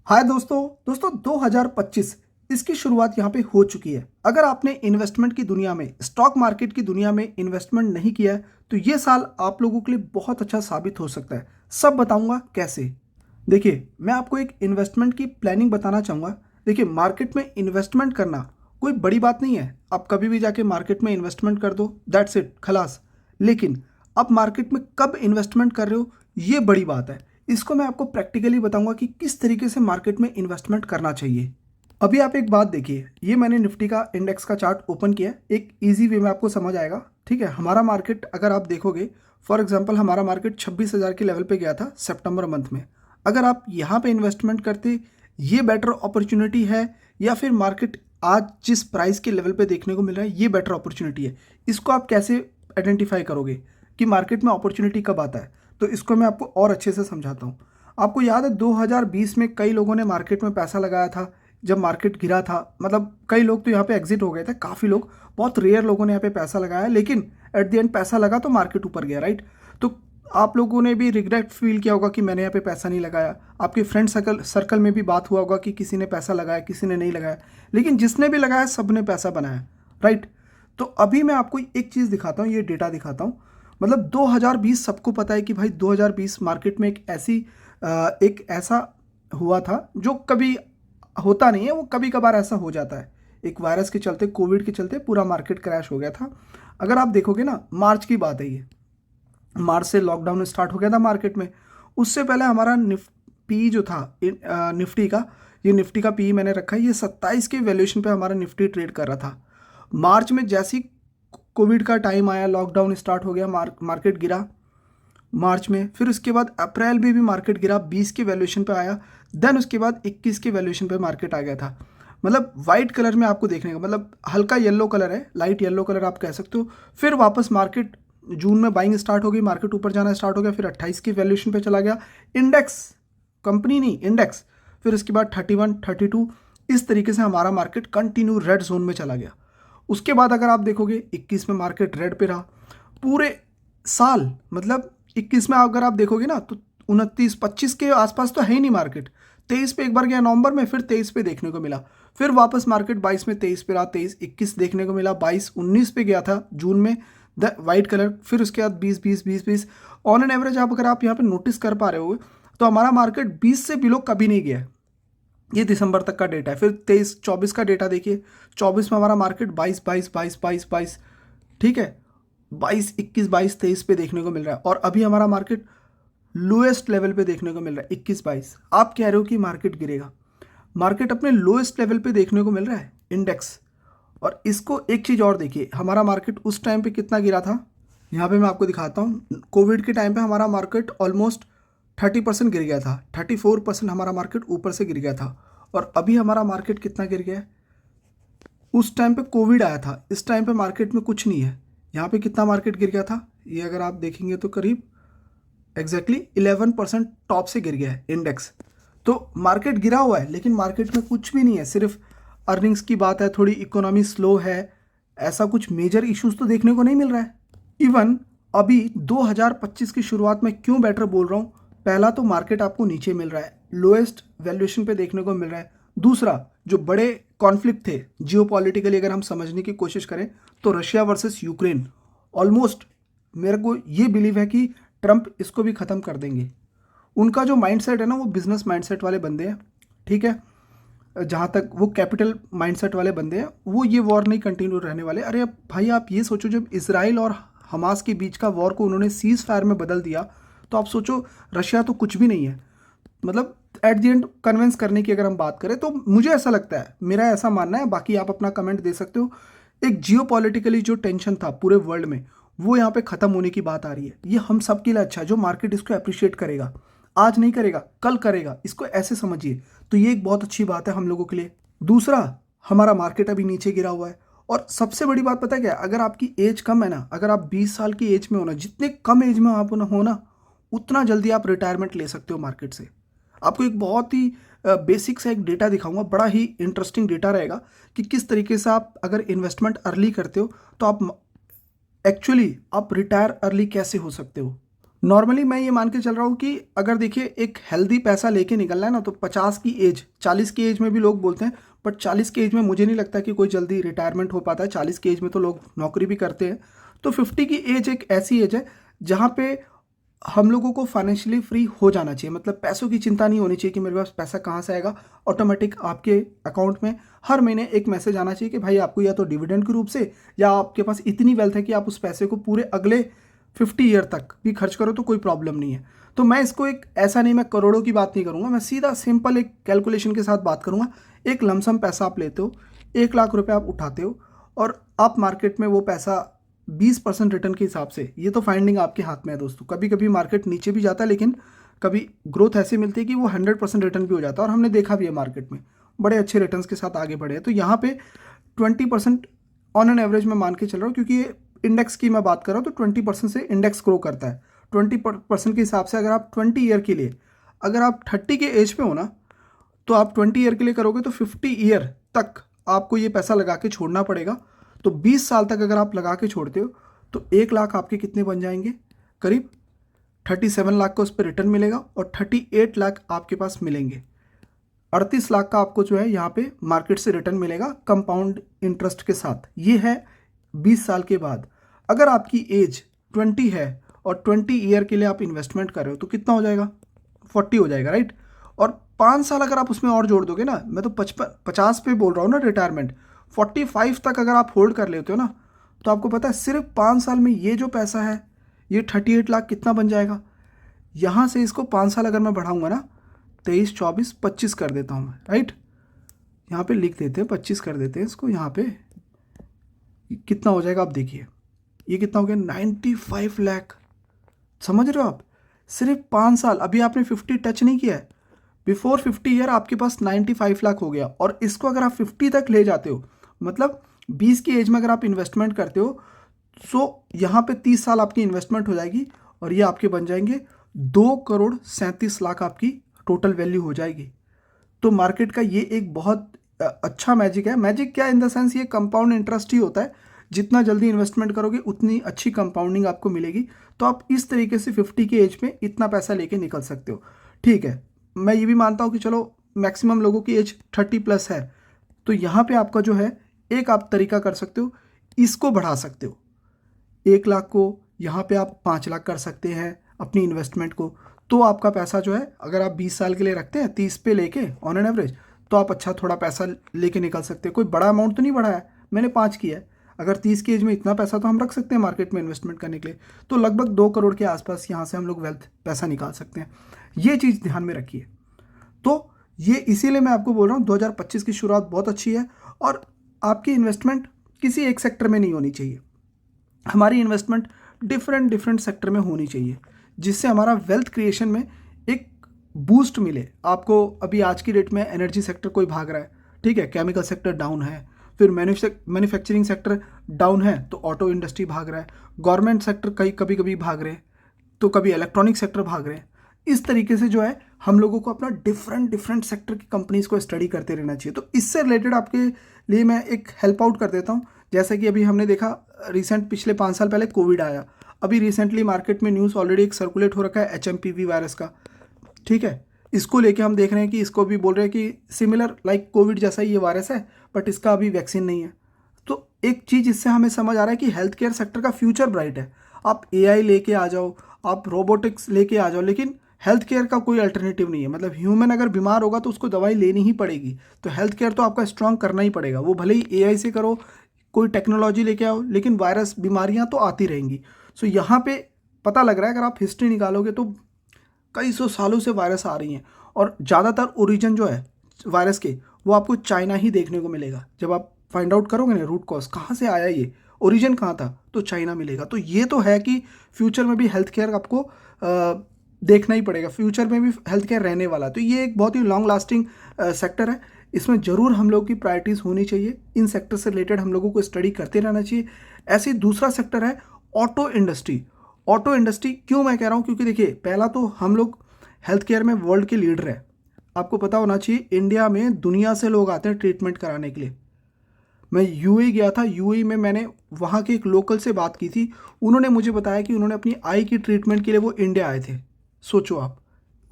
हाय दोस्तों 2025 इसकी शुरुआत यहाँ पे हो चुकी है। अगर आपने इन्वेस्टमेंट की दुनिया में, स्टॉक मार्केट की दुनिया में इन्वेस्टमेंट नहीं किया है तो ये साल आप लोगों के लिए बहुत अच्छा साबित हो सकता है। सब बताऊंगा कैसे। देखिए, मैं आपको एक इन्वेस्टमेंट की प्लानिंग बताना चाहूँगा। देखिए, मार्केट में इन्वेस्टमेंट करना कोई बड़ी बात नहीं है। आप कभी भी जाके मार्केट में इन्वेस्टमेंट कर दो, दैट्स इट, खलास। लेकिन आप मार्केट में कब इन्वेस्टमेंट कर रहे हो, ये बड़ी बात है। इसको मैं आपको प्रैक्टिकली बताऊंगा कि किस तरीके से मार्केट में इन्वेस्टमेंट करना चाहिए। अभी आप एक बात देखिए, ये मैंने निफ्टी का इंडेक्स का चार्ट ओपन किया है। एक इजी वे में आपको समझ आएगा। ठीक है, हमारा मार्केट अगर आप देखोगे, फॉर एग्जांपल हमारा मार्केट 26,000 के लेवल पे गया था सितंबर मंथ में। अगर आप यहाँ पे इन्वेस्टमेंट करते, ये बेटर अपॉर्चुनिटी है, या फिर मार्केट आज जिस प्राइस के लेवल पे देखने को मिल रहा है ये बेटर अपॉर्चुनिटी है। इसको आप कैसे आइडेंटिफाई करोगे कि मार्केट में अपॉर्चुनिटी कब आता है? तो इसको मैं आपको और अच्छे से समझाता हूँ। आपको याद है 2020 में कई लोगों ने मार्केट में पैसा लगाया था जब मार्केट गिरा था। मतलब कई लोग तो यहाँ पे एग्जिट हो गए थे, काफ़ी लोग, बहुत रेयर लोगों ने यहाँ पे पैसा लगाया, लेकिन एट द एंड पैसा लगा तो मार्केट ऊपर गया, राइट? तो आप लोगों ने भी रिग्रेट फील किया होगा कि मैंने यहाँ पे पैसा नहीं लगाया। आपके फ्रेंड सर्कल में भी बात हुआ होगा कि किसी ने पैसा लगाया, किसी ने नहीं लगाया, लेकिन जिसने भी लगाया सब ने पैसा बनाया, राइट? तो अभी मैं आपको एक चीज़ दिखाता हूँ, ये डेटा दिखाता हूँ। मतलब 2020 सबको पता है कि भाई 2020 मार्केट में एक ऐसा हुआ था जो कभी होता नहीं है, वो कभी कभार ऐसा हो जाता है। एक वायरस के चलते, कोविड के चलते पूरा मार्केट क्रैश हो गया था। अगर आप देखोगे ना, मार्च की बात है ये, मार्च से लॉकडाउन स्टार्ट हो गया था मार्केट में। उससे पहले हमारा पी जो था निफ्टी का, ये निफ्टी का पी मैंने रखा है, ये 27 के वैल्यूएशन पे हमारा निफ्टी ट्रेड कर रहा था। मार्च में जैसी कोविड का टाइम आया, लॉकडाउन स्टार्ट हो गया, मार्केट गिरा मार्च में। फिर उसके बाद अप्रैल में भी मार्केट गिरा, 20 के वैल्यूएशन पे आया। देन उसके बाद 21 के वैल्यूएशन पे मार्केट आ गया था। मतलब वाइट कलर में आपको देखने का, मतलब हल्का येलो कलर है, लाइट येलो कलर आप कह सकते हो। फिर वापस मार्केट जून में बाइंग स्टार्ट हो गई, मार्केट ऊपर जाना स्टार्ट हो गया, फिर 28 की वैल्यूएशन पे चला गया इंडेक्स, कंपनी नहीं इंडेक्स। फिर उसके बाद 31, 32, इस तरीके से हमारा मार्केट कंटिन्यू रेड जोन में चला गया। उसके बाद अगर आप देखोगे 21 में मार्केट रेड पे रहा पूरे साल। मतलब 21 में अगर आप देखोगे ना तो 29, 25 के आसपास तो है ही नहीं मार्केट। 23 पे एक बार गया नवंबर में, फिर 23 पे देखने को मिला। फिर वापस मार्केट 22 में 23 पे रहा, 23, 21 देखने को मिला, 22, 19 पे गया था जून में, द वाइट कलर। फिर उसके बाद 20, 20, 20, 20, ऑन एन एवरेज आप अगर आप यहाँ पे नोटिस कर पा रहे हो तो हमारा मार्केट 20 से बिलो कभी नहीं गया। ये दिसंबर तक का डेटा है। फिर 23, 24 का डेटा देखिए, 24 में हमारा मार्केट 22, 22, 22, 22, 22, ठीक है, 22, 21, 22, 23 पे देखने को मिल रहा है। और अभी हमारा मार्केट लोएस्ट लेवल पे देखने को मिल रहा है 21, 22। आप कह रहे हो कि मार्केट गिरेगा, मार्केट अपने लोएस्ट लेवल पे देखने को मिल रहा है इंडेक्स। और इसको एक चीज़ और देखिए, हमारा मार्केट उस टाइम पे कितना गिरा था, यहाँ पे मैं आपको दिखाता हूँ। कोविड के टाइम पे हमारा मार्केट ऑलमोस्ट 30% गिर गया था, 34% हमारा मार्केट ऊपर से गिर गया था। और अभी हमारा मार्केट कितना गिर गया है? उस टाइम पे कोविड आया था, इस टाइम पे मार्केट में कुछ नहीं है। यहाँ पे कितना मार्केट गिर गया था, ये अगर आप देखेंगे तो करीब एग्जैक्टली 11% टॉप से गिर गया है इंडेक्स। तो मार्केट गिरा हुआ है लेकिन मार्केट में कुछ भी नहीं है, सिर्फ अर्निंग्स की बात है, थोड़ी इकोनॉमी स्लो है, ऐसा कुछ मेजर इश्यूज तो देखने को नहीं मिल रहा है। इवन अभी 2025 की शुरुआत में क्यों बेटर बोल रहा हूँ, पहला तो मार्केट आपको नीचे मिल रहा है, लोएस्ट वैल्यूएशन पे देखने को मिल रहा है। दूसरा, जो बड़े कॉन्फ्लिक्ट थे जियोपॉलिटिकली अगर हम समझने की कोशिश करें तो रशिया वर्सेस यूक्रेन, ऑलमोस्ट मेरे को ये बिलीव है कि ट्रंप इसको भी ख़त्म कर देंगे। उनका जो माइंडसेट है ना, वो बिजनेस माइंडसेट वाले बंदे हैं, ठीक है। जहाँ तक वो कैपिटल माइंडसेट वाले बंदे हैं, वो ये वॉर नहीं कंटिन्यू रहने वाले। अरे अब भाई आप ये सोचो, जब इसराइल और हमास के बीच का वॉर को उन्होंने सीज फायर में बदल दिया, तो आप सोचो रशिया तो कुछ भी नहीं है। मतलब एट द एंड कन्विंस करने की अगर हम बात करें तो मुझे ऐसा लगता है, मेरा ऐसा मानना है, बाकी आप अपना कमेंट दे सकते हो, एक जियोपॉलिटिकली जो टेंशन था पूरे वर्ल्ड में वो यहाँ पे ख़त्म होने की बात आ रही है। ये हम सब के लिए अच्छा है, जो मार्केट इसको अप्रिशिएट करेगा, आज नहीं करेगा कल करेगा, इसको ऐसे समझिए। तो ये एक बहुत अच्छी बात है हम लोगों के लिए। दूसरा, हमारा मार्केट अभी नीचे गिरा हुआ है। और सबसे बड़ी बात पता है क्या है? अगर आपकी एज कम है ना, अगर आप 20 साल की एज में हो ना, जितने कम एज में आप हो ना, उतना जल्दी आप रिटायरमेंट ले सकते हो मार्केट से। आपको एक बहुत ही बेसिक सा एक डेटा दिखाऊंगा, बड़ा ही इंटरेस्टिंग डेटा रहेगा कि किस तरीके से आप अगर इन्वेस्टमेंट अर्ली करते हो तो आप एक्चुअली आप रिटायर अर्ली कैसे हो सकते हो। नॉर्मली मैं ये मान के चल रहा हूँ कि अगर देखिए एक हेल्दी पैसा लेके निकलना है ना, तो 50 की एज, 40 की एज में भी लोग बोलते हैं, बट 40 की एज में मुझे नहीं लगता कि कोई जल्दी रिटायरमेंट हो पाता है। 40 की एज में तो लोग नौकरी भी करते हैं। तो 50 की एज एक ऐसी एज है जहाँ पे हम लोगों को फाइनेंशियली फ्री हो जाना चाहिए। मतलब पैसों की चिंता नहीं होनी चाहिए कि मेरे पास पैसा कहाँ से आएगा। ऑटोमेटिक आपके अकाउंट में हर महीने एक मैसेज आना चाहिए कि भाई आपको या तो डिविडेंड के रूप से, या आपके पास इतनी वेल्थ है कि आप उस पैसे को पूरे अगले 50 ईयर तक भी खर्च करो तो कोई प्रॉब्लम नहीं है। तो मैं इसको एक ऐसा नहीं, मैं करोड़ों की बात नहीं करूँगा, मैं सीधा सिंपल एक कैलकुलेशन के साथ बात करूँगा। एक लमसम पैसा आप लेते हो, 1 लाख रुपए आप उठाते हो, और आप मार्केट में वो पैसा 20% रिटर्न के हिसाब से, ये तो फाइंडिंग आपके हाथ में है दोस्तों। कभी कभी मार्केट नीचे भी जाता है, लेकिन कभी ग्रोथ ऐसी मिलती है कि वो 100% रिटर्न भी हो जाता है, और हमने देखा भी है मार्केट में बड़े अच्छे रिटर्न्स के साथ आगे बढ़े हैं। तो यहाँ पे 20% ऑन एन एवरेज मैं मान के चल रहा हूँ, क्योंकि ये इंडेक्स की मैं बात कर रहा हूँ, तो 20% से इंडेक्स ग्रो करता है। 20% के हिसाब से अगर आप 20 ईयर के लिए, अगर आप 30 के एज पे हो ना, तो आप 20 ईयर के लिए करोगे तो 50 ईयर तक आपको ये पैसा लगा के छोड़ना पड़ेगा। तो 20 साल तक अगर आप लगा के छोड़ते हो तो 1 लाख आपके कितने बन जाएंगे, करीब 37 लाख का उस पर रिटर्न मिलेगा, और 38 लाख आपके पास मिलेंगे। 38 लाख का आपको जो है यहाँ पे मार्केट से रिटर्न मिलेगा कंपाउंड इंटरेस्ट के साथ। ये है 20 साल के बाद। अगर आपकी एज 20 है और 20 ईयर के लिए आप इन्वेस्टमेंट कर रहे हो तो कितना हो जाएगा, 40 हो जाएगा, राइट। और 5 साल अगर आप उसमें और जोड़ दोगे ना, मैं तो 50 पे बोल रहा हूँ ना रिटायरमेंट, 45 तक अगर आप होल्ड कर लेते हो ना, तो आपको पता है सिर्फ 5 साल में ये जो पैसा है, ये 38 लाख कितना बन जाएगा। यहाँ से इसको 5 साल अगर मैं बढ़ाऊंगा ना, 23, 24, 25 कर देता हूँ मैं, राइट। यहाँ पे लिख देते हैं 25 कर देते हैं इसको। यहाँ पे कितना हो जाएगा आप देखिए, ये कितना हो गया, 95 लाख। समझ रहे हो आप, सिर्फ 5 साल। अभी आपने 50 टच नहीं किया है, बिफोर 50 ईयर आपके पास 95 लाख हो गया। और इसको अगर आप 50 तक ले जाते हो, मतलब 20 की एज में अगर आप इन्वेस्टमेंट करते हो, सो यहाँ पे 30 साल आपकी इन्वेस्टमेंट हो जाएगी, और ये आपके बन जाएंगे 2 करोड़ 37 लाख आपकी टोटल वैल्यू हो जाएगी। तो मार्केट का ये एक बहुत अच्छा मैजिक है। मैजिक क्या, इन द सेंस ये कंपाउंड इंटरेस्ट ही होता है। जितना जल्दी इन्वेस्टमेंट करोगे उतनी अच्छी कंपाउंडिंग आपको मिलेगी। तो आप इस तरीके से 50 की एज में इतना पैसा लेके निकल सकते हो। ठीक है, मैं ये भी मानता हूँ कि चलो मैक्सिमम लोगों की एज 30+ है, तो यहाँ पे आपका जो है एक आप तरीका कर सकते हो, इसको बढ़ा सकते हो। 1 लाख को यहाँ पे आप 5 लाख कर सकते हैं अपनी इन्वेस्टमेंट को। तो आपका पैसा जो है, अगर आप 20 साल के लिए रखते हैं 30 पे लेके ऑन एन एवरेज, तो आप अच्छा थोड़ा पैसा लेके निकल सकते हैं। कोई बड़ा अमाउंट तो नहीं बढ़ा है, मैंने 5 किया है। अगर 30 की एज में इतना पैसा तो हम रख सकते हैं मार्केट में इन्वेस्टमेंट करने के लिए। तो लगभग 2 करोड़ के आसपास यहाँ से हम लोग वेल्थ पैसा निकाल सकते हैं। ये चीज़ ध्यान में रखिए। तो ये इसीलिए मैं आपको बोल रहा हूँ 2025 की शुरुआत बहुत अच्छी है। और आपकी इन्वेस्टमेंट किसी एक सेक्टर में नहीं होनी चाहिए, हमारी इन्वेस्टमेंट डिफरेंट डिफरेंट सेक्टर में होनी चाहिए, जिससे हमारा वेल्थ क्रिएशन में एक बूस्ट मिले आपको। अभी आज की डेट में एनर्जी सेक्टर कोई भाग रहा है, ठीक है, केमिकल सेक्टर डाउन है, फिर मैन्युफैक्चरिंग सेक्टर डाउन है तो ऑटो इंडस्ट्री भाग रहा है, गवर्नमेंट सेक्टर कभी कभी भाग रहे हैं, तो कभी इलेक्ट्रॉनिक सेक्टर भाग रहे हैं। इस तरीके से जो है हम लोगों को अपना डिफरेंट डिफरेंट सेक्टर की कंपनीज को स्टडी करते रहना चाहिए। तो इससे रिलेटेड आपके लिए मैं एक हेल्प आउट कर देता हूँ। जैसे कि अभी हमने देखा रिसेंट पिछले 5 साल पहले कोविड आया, अभी रिसेंटली मार्केट में न्यूज़ ऑलरेडी एक सर्कुलेट हो रखा है HMPV वायरस का, ठीक है। इसको लेके हम देख रहे हैं कि इसको भी बोल रहे हैं कि सिमिलर लाइक कोविड जैसा ही ये वायरस है, बट इसका अभी वैक्सीन नहीं है। तो एक चीज़ इससे हमें समझ आ रहा है कि हेल्थ केयर सेक्टर का फ्यूचर ब्राइट है। आप AI लेके आ जाओ, आप रोबोटिक्स लेके आ जाओ, लेकिन हेल्थ केयर का कोई अल्टरनेटिव नहीं है। मतलब ह्यूमन अगर बीमार होगा तो उसको दवाई लेनी ही पड़ेगी। तो हेल्थ केयर तो आपका स्ट्रॉन्ग करना ही पड़ेगा, वो भले ही AI से करो, कोई टेक्नोलॉजी लेके आओ, लेकिन वायरस बीमारियां तो आती रहेंगी। सो यहाँ पे पता लग रहा है, अगर आप हिस्ट्री निकालोगे तो कई सौ सालों से वायरस आ रही हैं, और ज़्यादातर ओरिजिन जो है वायरस के वो आपको चाइना ही देखने को मिलेगा। जब आप फाइंड आउट करोगे ना रूट कॉज कहाँ से आया, ये ओरिजिन कहाँ था, तो चाइना मिलेगा। तो ये तो है कि फ्यूचर में भी हेल्थ केयर आपको देखना ही पड़ेगा, फ्यूचर में भी हेल्थ केयर रहने वाला। तो ये एक बहुत ही लॉन्ग लास्टिंग सेक्टर है, इसमें ज़रूर हम लोग की प्रायोरिटीज़ होनी चाहिए। इन सेक्टर से रिलेटेड हम लोगों को स्टडी करते रहना चाहिए। ऐसे दूसरा सेक्टर है ऑटो इंडस्ट्री। ऑटो इंडस्ट्री क्यों मैं कह रहा हूँ, क्योंकि देखिए पहला तो हम लोग हेल्थ केयर में वर्ल्ड के लीडर है। आपको पता होना चाहिए इंडिया में दुनिया से लोग आते हैं ट्रीटमेंट कराने के लिए। मैं यूएई गया था, यूएई में मैंने वहाँ के एक लोकल से बात की थी। उन्होंने मुझे बताया कि उन्होंने अपनी आई की ट्रीटमेंट के लिए वो इंडिया आए थे। सोचो आप,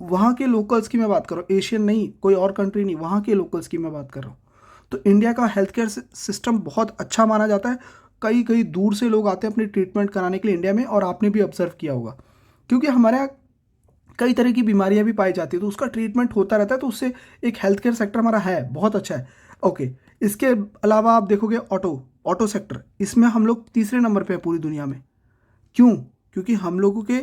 वहाँ के लोकल्स की मैं बात कर रहा हूँ, एशियन नहीं, कोई और कंट्री नहीं, वहाँ के लोकल्स की मैं बात कर रहा हूँ। तो इंडिया का हेल्थ केयर सिस्टम बहुत अच्छा माना जाता है। कई कई दूर से लोग आते हैं अपनी ट्रीटमेंट कराने के लिए इंडिया में, और आपने भी ऑब्जर्व किया होगा, क्योंकि हमारे यहाँ कई तरह की बीमारियां भी पाई जाती है, तो उसका ट्रीटमेंट होता रहता है, तो उससे एक हेल्थ केयर सेक्टर हमारा है, बहुत अच्छा है। ओके, इसके अलावा आप देखोगे ऑटो सेक्टर, इसमें हम लोग तीसरे नंबर पे हैं पूरी दुनिया में। क्यों? क्योंकि हम लोगों के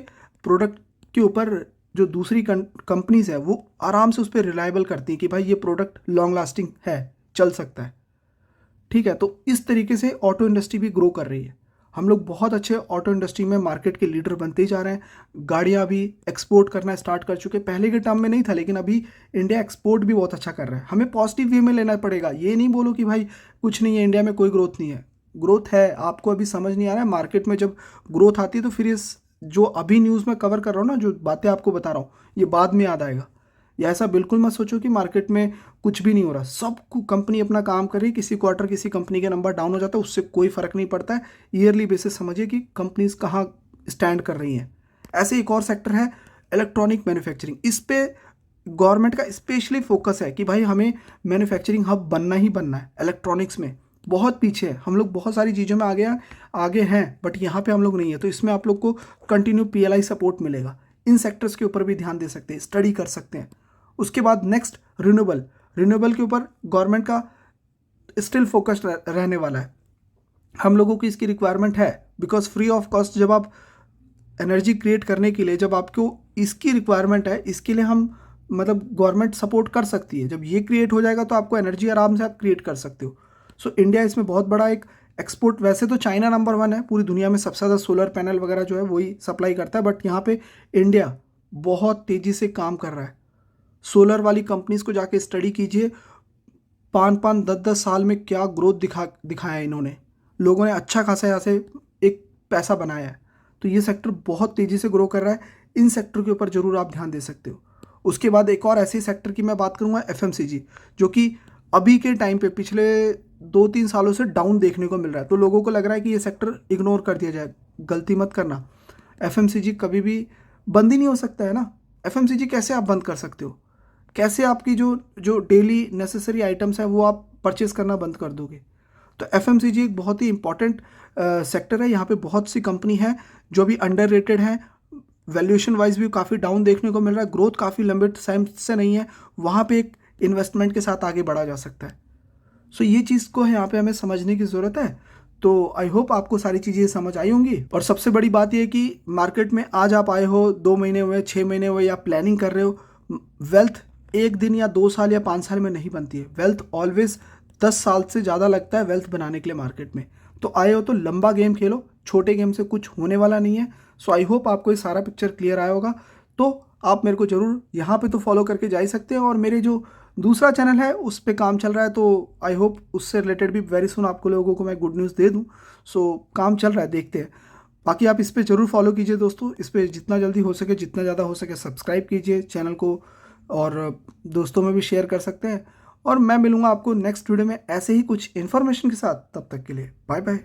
प्रोडक्ट के ऊपर जो दूसरी कंपनीज है वो आराम से उस पर रिलायबल करती हैं कि भाई ये प्रोडक्ट लॉन्ग लास्टिंग है, चल सकता है। ठीक है, तो इस तरीके से ऑटो इंडस्ट्री भी ग्रो कर रही है। हम लोग बहुत अच्छे ऑटो इंडस्ट्री में मार्केट के लीडर बनते ही जा रहे हैं। गाड़ियाँ भी एक्सपोर्ट करना स्टार्ट कर चुके हैं, पहले के टर्म में नहीं था, लेकिन अभी इंडिया एक्सपोर्ट भी बहुत अच्छा कर रहा है। हमें पॉजिटिव वे में लेना पड़ेगा, ये नहीं बोलो कि भाई कुछ नहीं है, इंडिया में कोई ग्रोथ नहीं है। ग्रोथ है, आपको अभी समझ नहीं आ रहा है। मार्केट में जब ग्रोथ आती है तो फिर इस जो अभी न्यूज़ में कवर कर रहा हूँ ना, जो बातें आपको बता रहा हूँ, ये बाद में याद आएगा। या ऐसा बिल्कुल मत सोचो कि मार्केट में कुछ भी नहीं हो रहा। सब कंपनी अपना काम कर रही है, किसी क्वार्टर किसी कंपनी के नंबर डाउन हो जाता है, उससे कोई फर्क नहीं पड़ता है। ईयरली बेसिस समझिए कि कंपनीज कहाँ स्टैंड कर रही हैं। ऐसे एक और सेक्टर है इलेक्ट्रॉनिक मैन्युफैक्चरिंग। इस पे गवर्नमेंट का स्पेशली फोकस है कि भाई हमें मैन्युफैक्चरिंग हब बनना ही बनना है। इलेक्ट्रॉनिक्स में बहुत पीछे है हम लोग, बहुत सारी चीज़ों में आगे हैं, बट यहाँ पे हम लोग नहीं है। तो इसमें आप लोग को कंटिन्यू पीएलआई सपोर्ट मिलेगा। इन सेक्टर्स के ऊपर भी ध्यान दे सकते हैं, स्टडी कर सकते हैं। उसके बाद नेक्स्ट रिन्यूएबल के ऊपर गवर्नमेंट का स्टिल फोकस रहने वाला है। हम लोगों की इसकी रिक्वायरमेंट है, बिकॉज फ्री ऑफ कॉस्ट जब आप एनर्जी क्रिएट करने के लिए, जब आपको इसकी रिक्वायरमेंट है, इसके लिए हम मतलब गवर्नमेंट सपोर्ट कर सकती है। जब ये क्रिएट हो जाएगा तो आपको एनर्जी आराम से आप क्रिएट कर सकते हो। सो इंडिया इसमें बहुत बड़ा एक एक्सपोर्ट, वैसे तो चाइना नंबर 1 है पूरी दुनिया में, सबसे ज़्यादा सोलर पैनल वगैरह जो है वही सप्लाई करता है, बट यहाँ पे इंडिया बहुत तेज़ी से काम कर रहा है। सोलर वाली कंपनीज को जाके स्टडी कीजिए, 5-5, 10-10 साल में क्या ग्रोथ दिखाया है इन्होंने। लोगों ने अच्छा खासा यहाँ से एक पैसा बनाया है। तो ये सेक्टर बहुत तेज़ी से ग्रो कर रहा है। इन सेक्टर के ऊपर ज़रूर आप ध्यान दे सकते हो। उसके बाद एक और ऐसे सेक्टर की मैं बात करूँगा, एफएमसीजी, जो कि अभी के टाइम पे पिछले 2-3 सालों से डाउन देखने को मिल रहा है। तो लोगों को लग रहा है कि ये सेक्टर इग्नोर कर दिया जाए। गलती मत करना, एफएमसीजी कभी भी बंद ही नहीं हो सकता है ना। एफएमसीजी कैसे आप बंद कर सकते हो? कैसे आपकी जो जो डेली नेसेसरी आइटम्स हैं वो आप परचेज करना बंद कर दोगे? तो एफएमसीजी एक बहुत ही इंपॉर्टेंट सेक्टर है। यहाँ पे बहुत सी कंपनी है जो भी अंडररेटेड है, वैल्यूएशन वाइज भी काफ़ी डाउन देखने को मिल रहा है, ग्रोथ काफ़ी लंबे टाइम से नहीं है। वहाँ पे एक इन्वेस्टमेंट के साथ आगे बढ़ा जा सकता है। सो ये चीज़ को यहाँ पे हमें समझने की ज़रूरत है। तो आई होप आपको सारी चीज़ें समझ आई होंगी। और सबसे बड़ी बात यह कि मार्केट में आज आप आए हो, 2 महीने हुए, 6 महीने हुए, या प्लानिंग कर रहे हो, वेल्थ 1 दिन या 2 साल या 5 साल में नहीं बनती है। वेल्थ ऑलवेज 10 साल से ज़्यादा लगता है वेल्थ बनाने के लिए मार्केट में। तो आए हो तो लंबा गेम खेलो, छोटे गेम से कुछ होने वाला नहीं है। सो आई होप आपको ये सारा पिक्चर क्लियर आया होगा। तो आप मेरे को ज़रूर यहाँ पे तो फॉलो करके जा ही सकते हैं, और मेरे जो दूसरा चैनल है उस पर काम चल रहा है, तो आई होप उससे रिलेटेड भी वेरी सुन आपको लोगों को मैं गुड न्यूज़ दे दूँ। सो काम चल रहा है, देखते हैं। बाकी आप इस पर ज़रूर फॉलो कीजिए दोस्तों, इस पर जितना जल्दी हो सके, जितना ज़्यादा हो सके सब्सक्राइब कीजिए चैनल को, और दोस्तों में भी शेयर कर सकते हैं। और मैं मिलूँगा आपको नेक्स्ट वीडियो में ऐसे ही कुछ इन्फॉर्मेशन के साथ। तब तक के लिए बाय बाय।